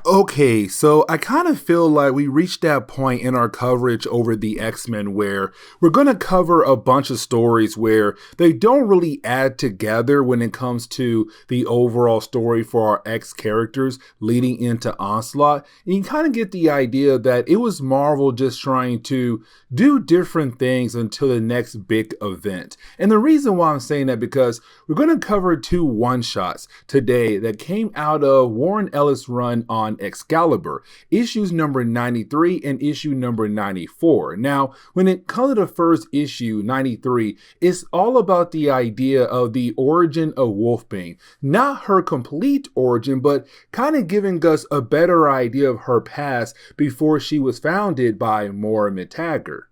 Okay, so I kind of feel like we reached that point in our coverage over the X-Men where we're going to cover a bunch of stories where they don't really add together when it comes to the overall story for our X characters leading into Onslaught. And you kind of get the idea that it was Marvel just trying to do different things until the next big event. And the reason why I'm saying that because we're going to cover two one-shots today that came out of Warren Ellis' run on Excalibur, issues number 93 and issue number 94. Now, when it comes to the first issue, 93, it's all about the idea of the origin of Wolfbane. Not her complete origin, but kind of giving us a better idea of her past before she was founded by Moira McTaggart.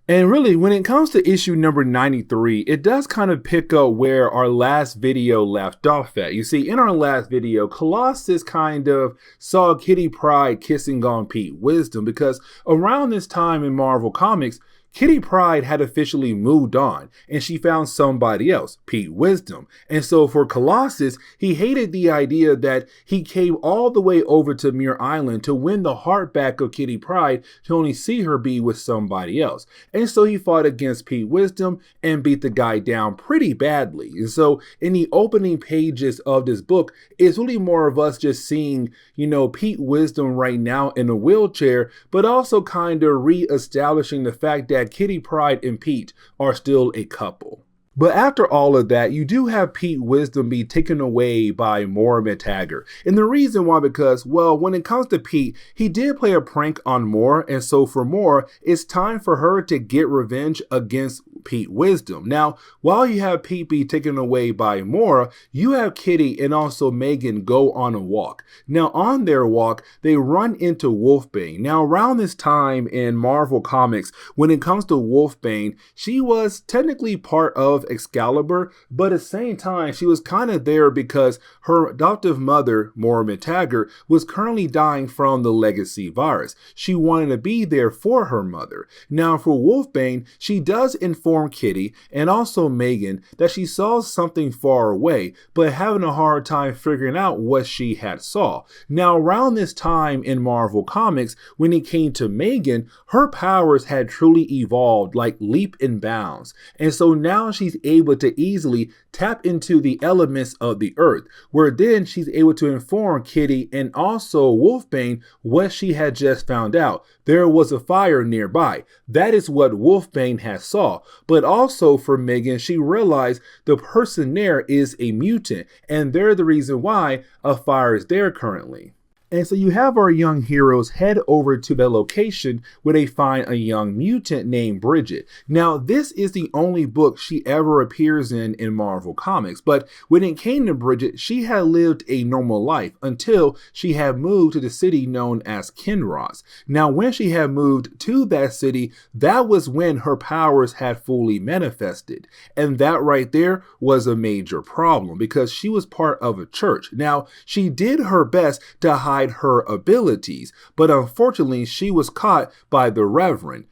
And really, when it comes to issue number 93, it does kind of pick up where our last video left off at. You see, in our last video, Colossus kind of saw Kitty Pryde kissing on Pete Wisdom because around this time in Marvel Comics, Kitty Pryde had officially moved on and she found somebody else, Pete Wisdom. And so for Colossus, he hated the idea that he came all the way over to Muir Island to win the heart back of Kitty Pryde to only see her be with somebody else. And so he fought against Pete Wisdom and beat the guy down pretty badly. And so in the opening pages of this book, it's really more of us just seeing, Pete Wisdom right now in a wheelchair, but also kind of re-establishing the fact that Kitty Pryde and Pete are still a couple. But after all of that, you do have Pete Wisdom be taken away by Moira McTaggart. And the reason why, because, well, when it comes to Pete, he did play a prank on Moira. And so for Moira, it's time for her to get revenge against Pete Wisdom. Now, while you have Pete be taken away by Moira, you have Kitty and also Megan go on a walk. Now, on their walk, they run into Wolfbane. Now, around this time in Marvel Comics, when it comes to Wolfbane, she was technically part of Excalibur, but at the same time, she was kind of there because her adoptive mother, Moira McTaggart, was currently dying from the legacy virus. She wanted to be there for her mother. Now, for Wolfbane, she does inform Kitty and also Megan that she saw something far away, but having a hard time figuring out what she had saw. Now, around this time in Marvel Comics, when it came to Megan, her powers had truly evolved like leap and bounds. And so now she's able to easily tap into the elements of the earth, where then she's able to inform Kitty and also Wolfbane what she had just found out. There was a fire nearby. That is what Wolfbane had saw. But also for Megan, she realized the person there is a mutant, and they're the reason why a fire is there currently. And so you have our young heroes head over to the location where they find a young mutant named Bridget. Now, this is the only book she ever appears in Marvel Comics, but when it came to Bridget, she had lived a normal life until she had moved to the city known as Kinross. Now, when she had moved to that city, that was when her powers had fully manifested. And that right there was a major problem because she was part of a church. Now, she did her best to hide her abilities, but unfortunately she was caught by the Reverend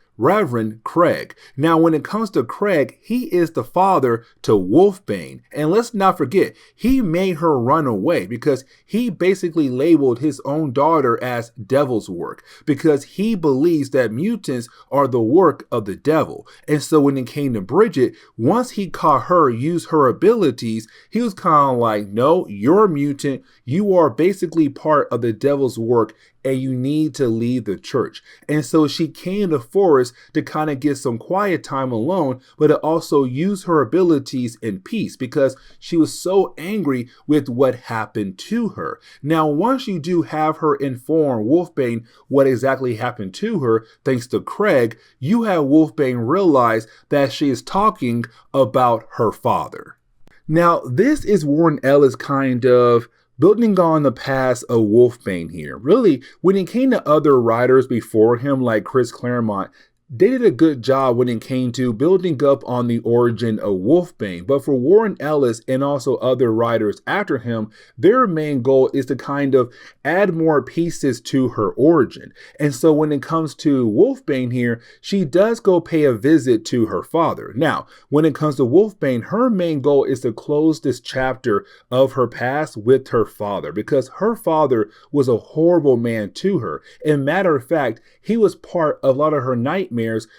Craig. Now, when it comes to Craig, he is the father to Wolfbane. And let's not forget, he made her run away because he basically labeled his own daughter as devil's work because he believes that mutants are the work of the devil. And so when it came to Bridget, once he caught her use her abilities, he was kind of like, no, you're a mutant. You are basically part of the devil's work and you need to leave the church. And so she came to the forest to kind of get some quiet time alone, but to also use her abilities in peace because she was so angry with what happened to her. Now, once you do have her inform Wolfbane what exactly happened to her, thanks to Craig, you have Wolfbane realize that she is talking about her father. Now, this is Warren Ellis kind of building on the past of Wolfbane here. Really, when it came to other writers before him like Chris Claremont, they did a good job when it came to building up on the origin of Wolfbane. But for Warren Ellis and also other writers after him, their main goal is to kind of add more pieces to her origin. And so when it comes to Wolfbane here, she does go pay a visit to her father. Now, when it comes to Wolfbane, her main goal is to close this chapter of her past with her father, because her father was a horrible man to her. And matter of fact, he was part of a lot of her nightmares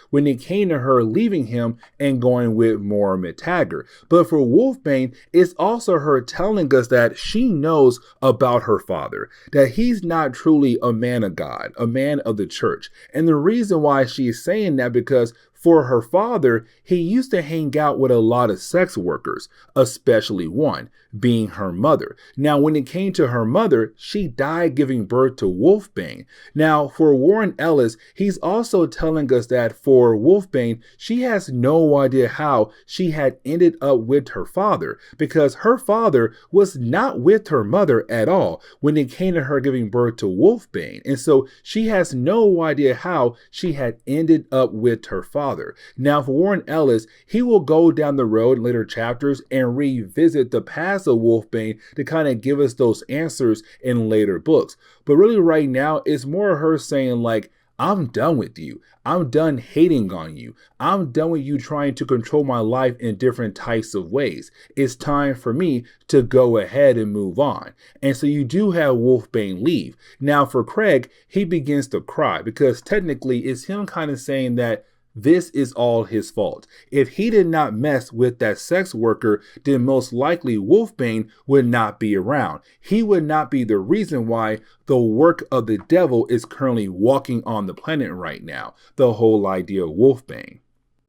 when it came to her leaving him and going with Moira McTaggart. But for Wolfbane, it's also her telling us that she knows about her father, that he's not truly a man of God, a man of the church. And the reason why she's saying that, because for her father, he used to hang out with a lot of sex workers, especially one, being her mother. Now, when it came to her mother, she died giving birth to Wolfbane. Now, for Warren Ellis, he's also telling us that for Wolfbane, she has no idea how she had ended up with her father, because her father was not with her mother at all when it came to her giving birth to Wolfbane. And so she has no idea how she had ended up with her father. Now, for Warren Ellis, he will go down the road in later chapters and revisit the past of Wolfbane to kind of give us those answers in later books. But really right now, it's more her saying like, I'm done with you. I'm done hating on you. I'm done with you trying to control my life in different types of ways. It's time for me to go ahead and move on. And so you do have Wolfbane leave. Now for Craig, he begins to cry, because technically it's him kind of saying that this is all his fault. If he did not mess with that sex worker, then most likely Wolfbane would not be around. He would not be the reason why the work of the devil is currently walking on the planet right now. The whole idea of Wolfbane.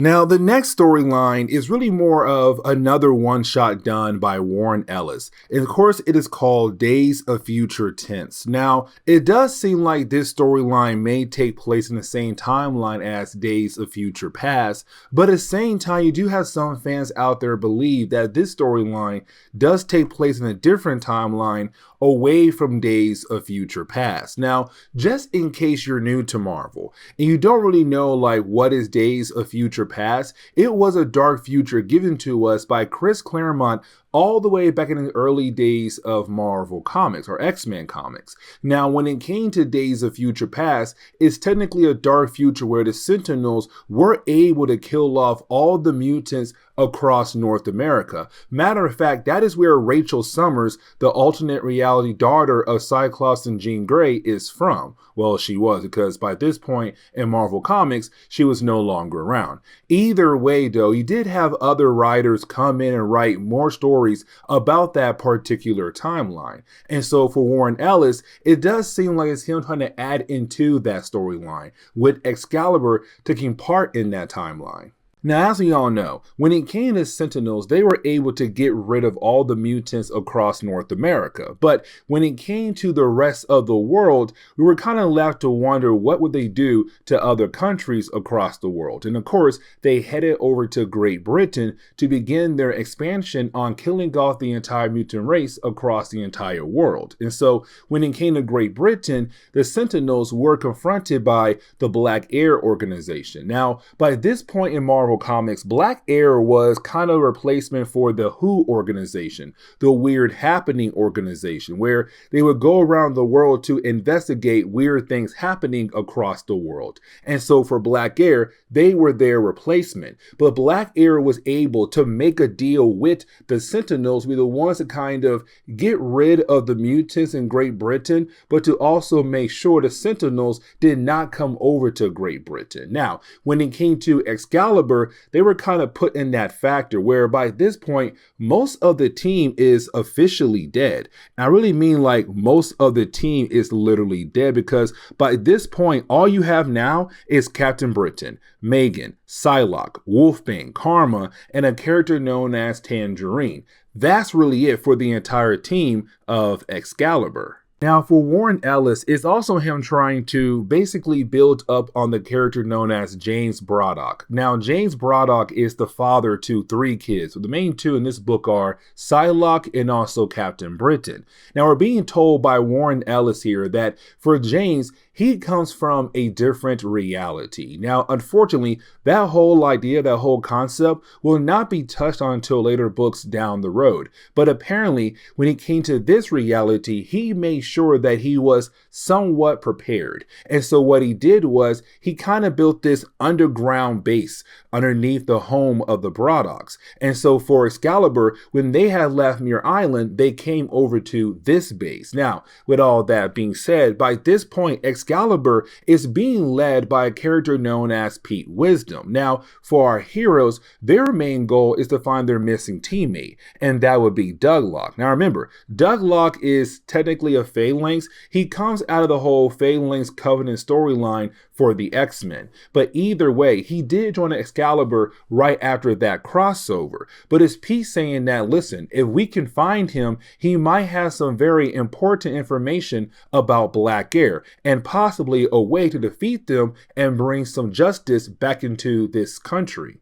Now, the next storyline is really more of another one-shot done by Warren Ellis. And of course, it is called Days of Future Tense. Now, it does seem like this storyline may take place in the same timeline as Days of Future Past, but at the same time, you do have some fans out there believe that this storyline does take place in a different timeline away from Days of Future Past. Now, just in case you're new to Marvel and you don't really know like what is Days of Future Past, it was a dark future given to us by Chris Claremont all the way back in the early days of Marvel Comics or X-Men comics. Now, when it came to Days of Future Past, it's technically a dark future where the Sentinels were able to kill off all the mutants across North America. Matter of fact, that is where Rachel Summers, the alternate reality daughter of Cyclops and Jean Grey, is from. Well, she was, because by this point in Marvel Comics, she was no longer around. Either way, though, you did have other writers come in and write more stories about that particular timeline. And so for Warren Ellis, it does seem like it's him trying to add into that storyline, with Excalibur taking part in that timeline. Now, as we all know, when it came to Sentinels, they were able to get rid of all the mutants across North America. But when it came to the rest of the world, we were kind of left to wonder what would they do to other countries across the world. And of course, they headed over to Great Britain to begin their expansion on killing off the entire mutant race across the entire world. And so when it came to Great Britain, the Sentinels were confronted by the Black Air organization. Now, by this point in Marvel Comics, Black Air was kind of a replacement for the WHO organization, the Weird Happening organization, where they would go around the world to investigate weird things happening across the world. And so for Black Air, they were their replacement. But Black Air was able to make a deal with the Sentinels, be the ones to kind of get rid of the mutants in Great Britain, but to also make sure the Sentinels did not come over to Great Britain. Now, when it came to Excalibur, they were kind of put in that factor where by this point, most of the team is officially dead. And I really mean like most of the team is literally dead, because by this point, all you have now is Captain Britain, Megan, Psylocke, Wolfbane, Karma, and a character known as Tangerine. That's really it for the entire team of Excalibur. Now, for Warren Ellis, it's also him trying to basically build up on the character known as James Braddock. Now, James Braddock is the father to 3 kids. So the main 2 in this book are Psylocke and also Captain Britain. Now, we're being told by Warren Ellis here that for James, he comes from a different reality. Now, unfortunately, that whole idea, that whole concept will not be touched on until later books down the road. But apparently, when he came to this reality, he made sure that he was somewhat prepared. And so what he did was he kind of built this underground base underneath the home of the Braddocks. And so for Excalibur, when they had left Muir Island, they came over to this base. Now, with all that being said, by this point, Excalibur is being led by a character known as Pete Wisdom. Now, for our heroes, their main goal is to find their missing teammate, and that would be Douglock. Now remember, Douglock is technically a Phalanx. He comes out of the whole Phalanx Covenant storyline for the X-Men. But either way, he did join Excalibur right after that crossover. But it's Pete saying that, listen, if we can find him, he might have some very important information about Black Air and possibly a way to defeat them and bring some justice back into this country.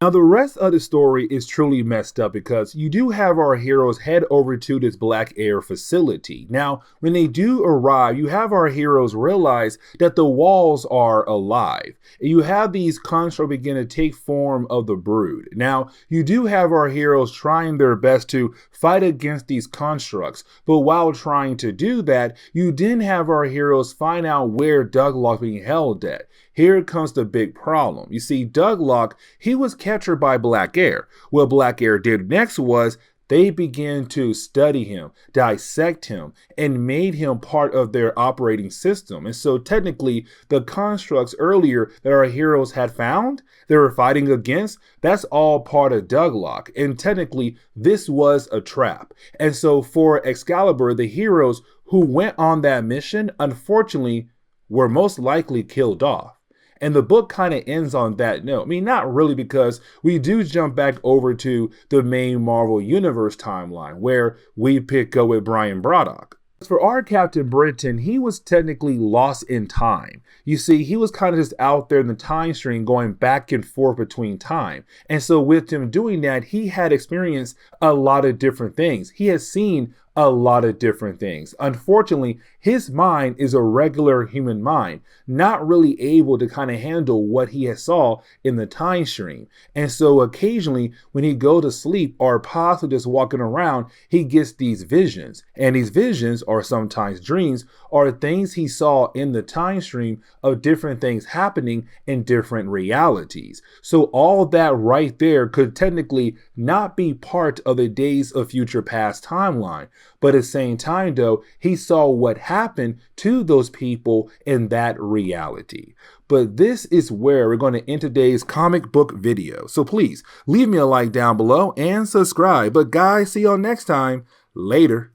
Now, the rest of the story is truly messed up because you do have our heroes head over to this Black Air facility. Now, when they do arrive, you have our heroes realize that the walls are alive. You have these constructs begin to take form of the Brood. Now, you do have our heroes trying their best to fight against these constructs, but while trying to do that, you then have our heroes find out where Douglock being held at. Here comes the big problem. You see, Douglock, he was captured by Black Air. What Black Air did next was they began to study him, dissect him, and made him part of their operating system. And so technically, the constructs earlier that our heroes had found, they were fighting against, that's all part of Douglock. And technically, this was a trap. And so for Excalibur, the heroes who went on that mission, unfortunately, were most likely killed off. And the book kind of ends on that note. I mean, not really, because we do jump back over to the main Marvel Universe timeline where we pick up with Brian Braddock. For our Captain Britain, he was technically lost in time. You see, he was kind of just out there in the time stream going back and forth between time. And so with him doing that, he had experienced a lot of different things. He has seen a lot of different things. Unfortunately, his mind is a regular human mind, not really able to kind of handle what he has saw in the time stream. And so occasionally when he go to sleep or possibly just walking around, he gets these visions. And these visions, or sometimes dreams, are things he saw in the time stream of different things happening in different realities. So all that right there could technically not be part of the Days of Future Past timeline. But at the same time, though, he saw what happened to those people in that reality. But this is where we're going to end today's comic book video. So please leave me a like down below and subscribe. But guys, see y'all next time. Later.